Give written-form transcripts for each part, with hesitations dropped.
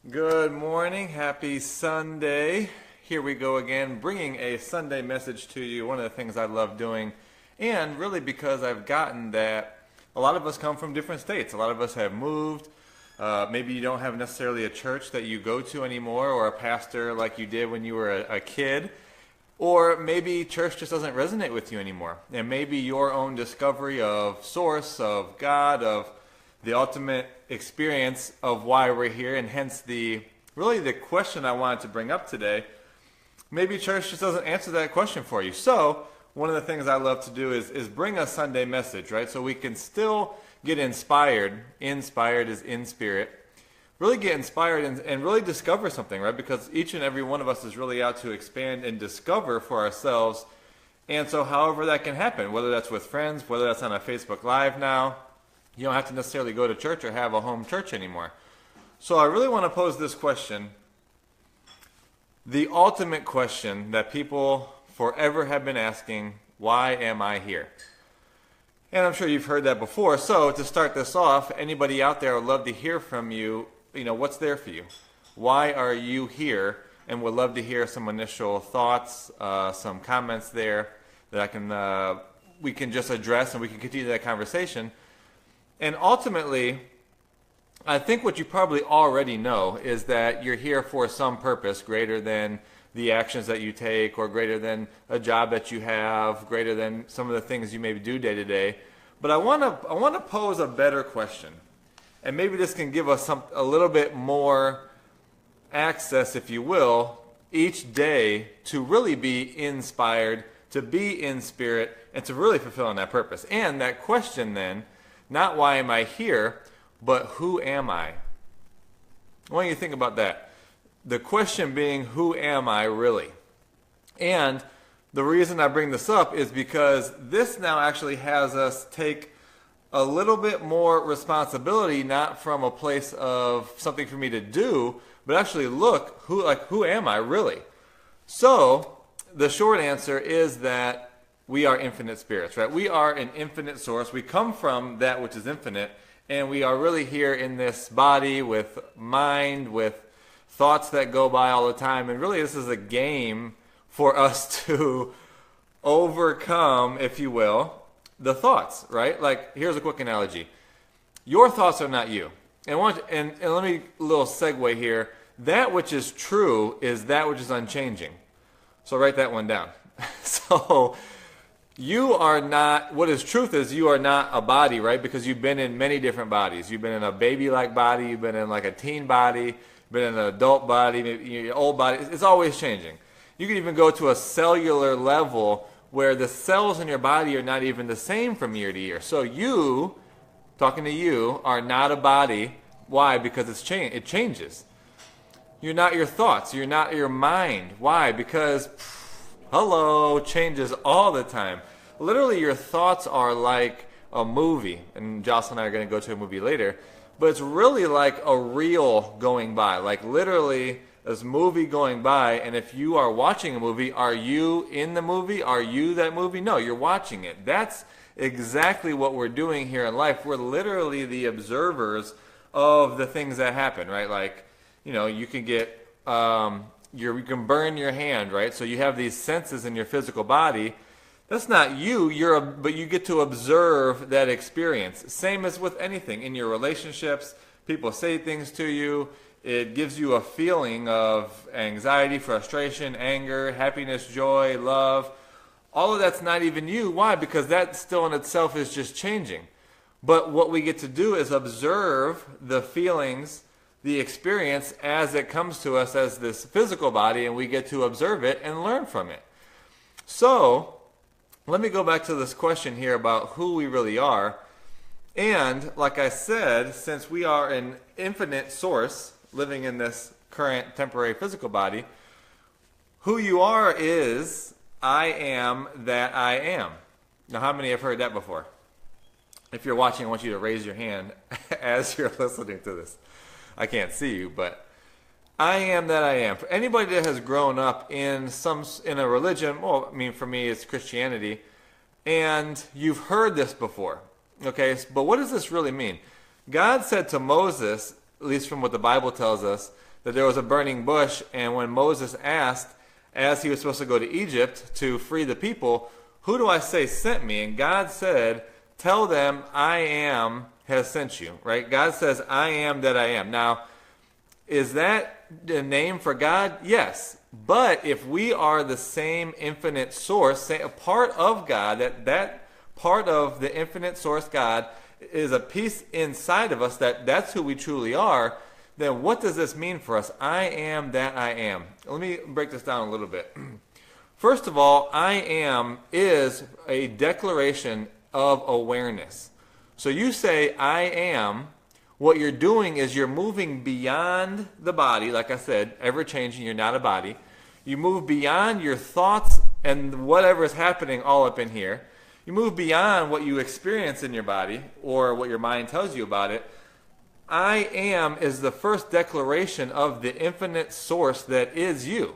Good morning. Happy Sunday. Here we go again, bringing a Sunday message to you. One of the things I love doing, and really because I've gotten that a lot of us come from different states. A lot of us have moved. Maybe you don't have necessarily a church that you go to anymore, or a pastor like you did when you were a kid. Or maybe church just doesn't resonate with you anymore. And maybe your own discovery of source, of God, of the ultimate experience of why we're here, and hence the question I wanted to bring up today. Maybe church just doesn't answer that question for you. So one of the things I love to do is bring a Sunday message, right? So we can still get inspired. Inspired is in spirit. Really get inspired and really discover something, right? Because each and every one of us is really out to expand and discover for ourselves. And so however that can happen, whether that's with friends, whether that's on a Facebook Live now, you don't have to necessarily go to church or have a home church anymore. So I really want to pose this question. The ultimate question that people forever have been asking, why am I here? And I'm sure you've heard that before. So to start this off, anybody out there would love to hear from you. What's there for you? Why are you here? And would love to hear some initial thoughts, some comments there that we can just address, and we can continue that conversation. And ultimately, I think what you probably already know is that you're here for some purpose greater than the actions that you take, or greater than a job that you have, greater than some of the things you maybe do day to day. But I want to pose a better question. And maybe this can give us a little bit more access, if you will, each day to really be inspired, to be in spirit, and to really fulfill on that purpose. And that question then, not why am I here, but who am I? I want you to think about that. The question being, who am I really? And the reason I bring this up is because this now actually has us take a little bit more responsibility, not from a place of something for me to do, but actually look, who am I really? So the short answer is that we are infinite spirits, right? We are an infinite source. We come from that which is infinite, and we are really here in this body with mind, with thoughts that go by all the time. And really this is a game for us to overcome, if you will, the thoughts, right? Like, here's a quick analogy. Your thoughts are not you. And let me, a little segue here. That which is true is that which is unchanging. So write that one down. So you are not, what is truth is you are not a body, right? Because you've been in many different bodies. You've been in a baby-like body. You've been in like a teen body. You've been in an adult body, maybe your old body. It's always changing. You can even go to a cellular level where the cells in your body are not even the same from year to year. So you, talking to you, are not a body. Why? Because it changes. You're not your thoughts. You're not your mind. Why? Because, changes all the time. Literally, your thoughts are like a movie. And Jocelyn and I are going to go to a movie later. But it's really like a reel going by. Like literally, this movie going by, and if you are watching a movie, are you in the movie? Are you that movie? No, you're watching it. That's exactly what we're doing here in life. We're literally the observers of the things that happen, right? Like, you can get, you can burn your hand, right? So you have these senses in your physical body. That's not you, but you get to observe that experience. Same as with anything. In your relationships, people say things to you. It gives you a feeling of anxiety, frustration, anger, happiness, joy, love. All of that's not even you. Why? Because that still in itself is just changing. But what we get to do is observe the feelings, the experience as it comes to us as this physical body, and we get to observe it and learn from it. So let me go back to this question here about who we really are. And like I said, since we are an infinite source living in this current temporary physical body, who you are is, I am that I am. Now, how many have heard that before? If you're watching, I want you to raise your hand as you're listening to this. I can't see you, but I am that I am. For anybody that has grown up in a religion, well, I mean, for me, it's Christianity, and you've heard this before. Okay, but what does this really mean? God said to Moses, at least from what the Bible tells us, that there was a burning bush, and when Moses asked, as he was supposed to go to Egypt to free the people, who do I say sent me? And God said, tell them I am has sent you, right? God says, I am that I am. Now, is that the name for God? Yes. But if we are the same infinite source, say a part of God, that part of the infinite source God is a piece inside of us, that's who we truly are, then what does this mean for us? I am that I am. Let me break this down a little bit. First of all, I am is a declaration of awareness. So you say, I am. What you're doing is you're moving beyond the body. Like I said, ever changing, you're not a body. You move beyond your thoughts and whatever is happening all up in here. You move beyond what you experience in your body or what your mind tells you about it. I am is the first declaration of the infinite source that is you.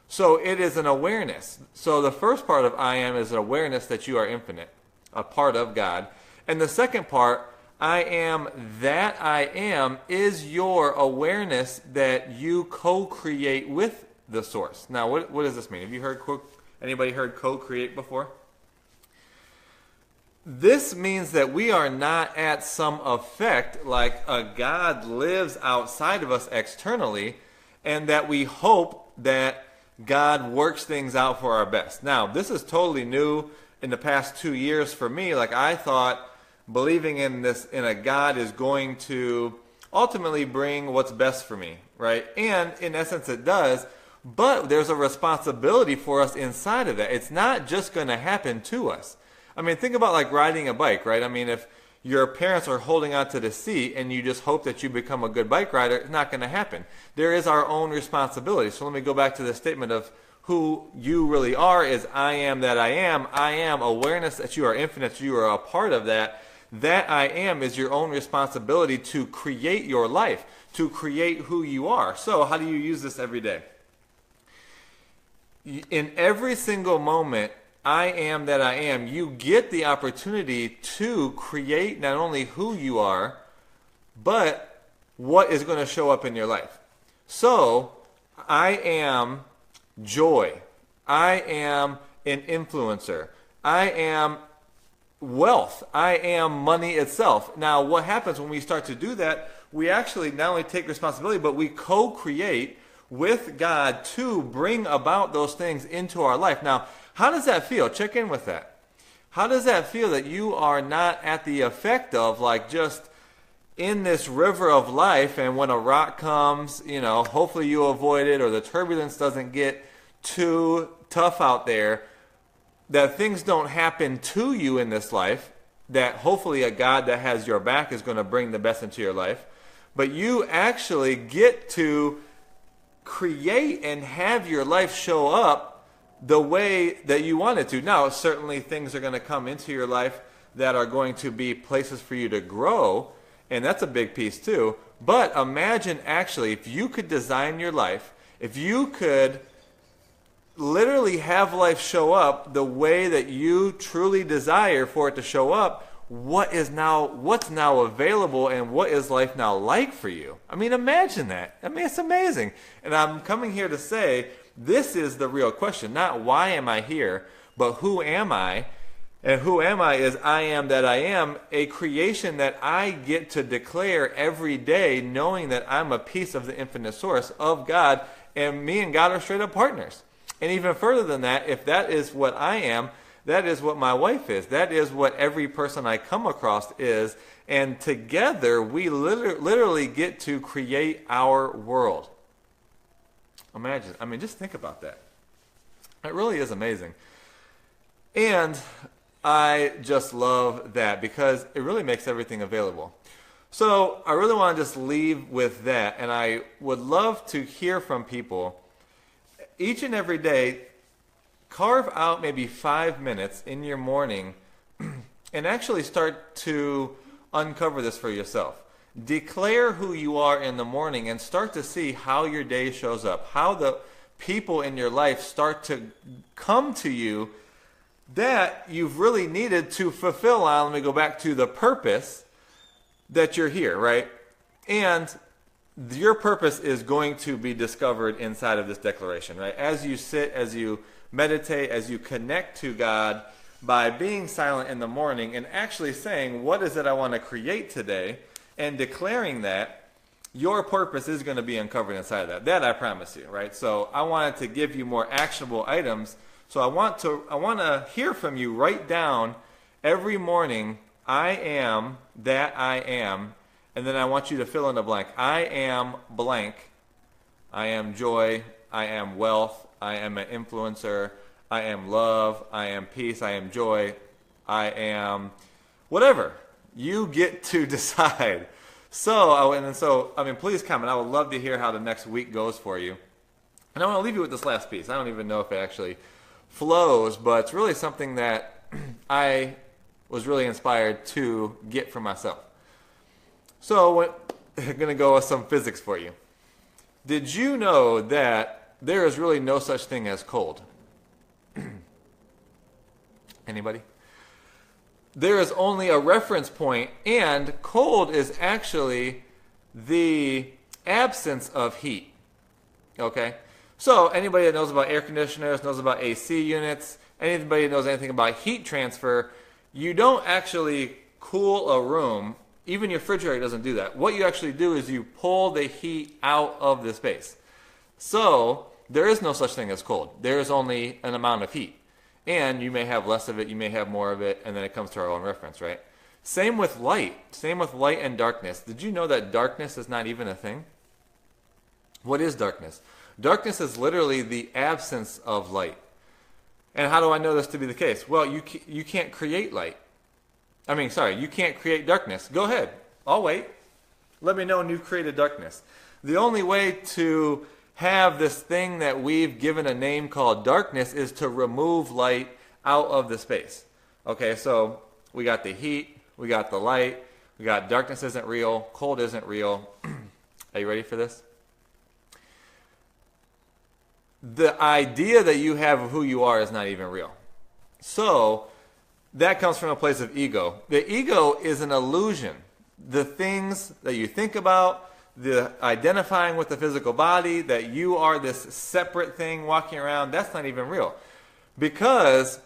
So it is an awareness. So the first part of I am is an awareness that you are infinite, a part of God. And the second part, I am that I am, is your awareness that you co-create with the source. Now, what does this mean? Have you heard, anybody heard co-create before? This means that we are not at some effect like a God lives outside of us externally, and that we hope that God works things out for our best. Now, this is totally new in the past 2 years for me. Like, I thought believing in a God is going to ultimately bring what's best for me, right? And in essence it does, but there's a responsibility for us inside of that. It's not just going to happen to us. I mean, think about like riding a bike, right? I mean, if your parents are holding onto the seat and you just hope that you become a good bike rider, it's not going to happen. There is our own responsibility. So let me go back to the statement of who you really are is I am that I am. I am awareness that you are infinite, you are a part of that. That I am is your own responsibility to create your life, to create who you are. So how do you use this every day? In every single moment, I am that I am, you get the opportunity to create not only who you are, but what is going to show up in your life. So, I am joy. I am an influencer. I am wealth. I am money itself. Now, what happens when we start to do that, we actually not only take responsibility, but we co-create with God to bring about those things into our life. Now, how does that feel? Check in with that. How does that feel that you are not at the effect of like just in this river of life, and when a rock comes, hopefully you avoid it or the turbulence doesn't get too tough out there, that things don't happen to you in this life, that hopefully a God that has your back is going to bring the best into your life, but you actually get to create and have your life show up the way that you want it to. Now, certainly things are going to come into your life that are going to be places for you to grow, and that's a big piece too. But imagine actually if you could design your life, if you could literally have life show up the way that you truly desire for it to show up, what's now available and what is life now like for you? I mean, imagine that. I mean, it's amazing. And I'm coming here to say this is the real question, not why am I here, but who am I? And who am I is I am that I am, a creation that I get to declare every day, knowing that I'm a piece of the infinite source of God, and me and God are straight up partners. And even further than that, if that is what I am, that is what my wife is. That is what every person I come across is. And together, we literally get to create our world. Imagine. I mean, just think about that. It really is amazing. And I just love that because it really makes everything available. So I really want to just leave with that. And I would love to hear from people each and every day. Carve out maybe 5 minutes in your morning and actually start to uncover this for yourself. Declare who you are in the morning and start to see how your day shows up, how the people in your life start to come to you that you've really needed to fulfill on. Let me go back to the purpose that you're here, right? And your purpose is going to be discovered inside of this declaration, right? As you sit, as you meditate, as you connect to God by being silent in the morning and actually saying, what is it I want to create today? And declaring that, your purpose is going to be uncovered inside of that. That I promise you, right? So I wanted to give you more actionable items. So I want to hear from you. Write down every morning, I am that I am. And then I want you to fill in a blank. I am blank. I am joy. I am wealth. I am an influencer. I am love. I am peace. I am joy. I am whatever. You get to decide. So, please comment. I would love to hear how the next week goes for you. And I want to leave you with this last piece. I don't even know if it actually flows, but it's really something that I was really inspired to get for myself. So, I'm going to go with some physics for you. Did you know that there is really no such thing as cold? Anybody? There is only a reference point, and cold is actually the absence of heat. Okay? So anybody that knows about air conditioners, knows about AC units, anybody that knows anything about heat transfer, you don't actually cool a room. Even your refrigerator doesn't do that. What you actually do is you pull the heat out of the space. So there is no such thing as cold. There is only an amount of heat. And you may have less of it, you may have more of it, and then it comes to our own reference, right? Same with light. Same with light and darkness. Did you know that darkness is not even a thing? What is darkness? Darkness is literally the absence of light. And how do I know this to be the case? Well, you can't create light. You can't create darkness. Go ahead. I'll wait. Let me know when you've created darkness. The only way to have this thing that we've given a name called darkness is to remove light out of the space. Okay, so we got the heat, we got the light, we got darkness isn't real, cold isn't real. Are you ready for this? The idea that you have of who you are is not even real. So that comes from a place of ego. The ego is an illusion. The things that you think about, the identifying with the physical body, that you are this separate thing walking around, that's not even real. Because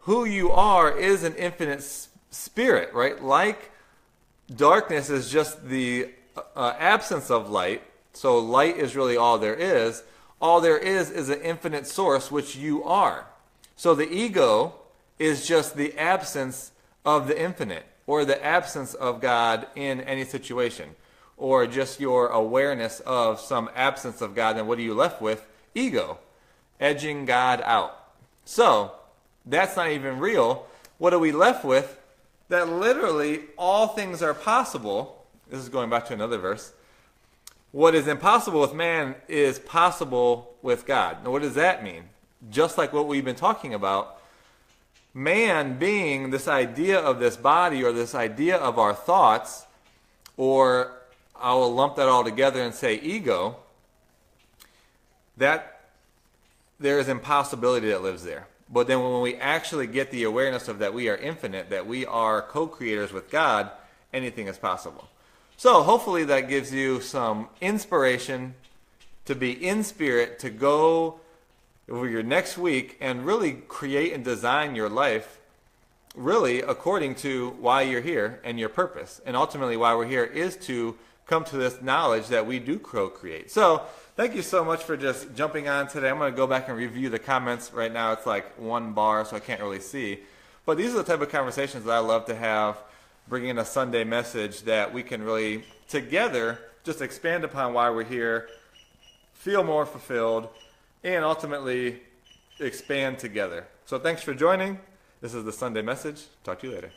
who you are is an infinite spirit, right? Like darkness is just the absence of light. So light is really all there is. All there is an infinite source, which you are. So the ego is just the absence of the infinite, or the absence of God in any situation, or just your awareness of some absence of God. And what are you left with? Ego, edging God out. So that's not even real. What are we left with? That literally all things are possible. This is going back to another verse. What is impossible with man is possible with God. Now what does that mean? Just like what we've been talking about, man being this idea of this body, or this idea of our thoughts, or I will lump that all together and say ego, that there is impossibility that lives there. But then when we actually get the awareness of that we are infinite, that we are co-creators with God, anything is possible. So hopefully that gives you some inspiration to be in spirit, to go over your next week and really create and design your life really according to why you're here and your purpose. And ultimately why we're here is to come to this knowledge that we do co-create. So thank you so much for just jumping on today. I'm going to go back and review the comments. Right now it's like one bar, so I can't really see. But these are the type of conversations that I love to have, bringing in a Sunday message that we can really together just expand upon why we're here, feel more fulfilled, and ultimately expand together. So thanks for joining. This is the Sunday message. Talk to you later.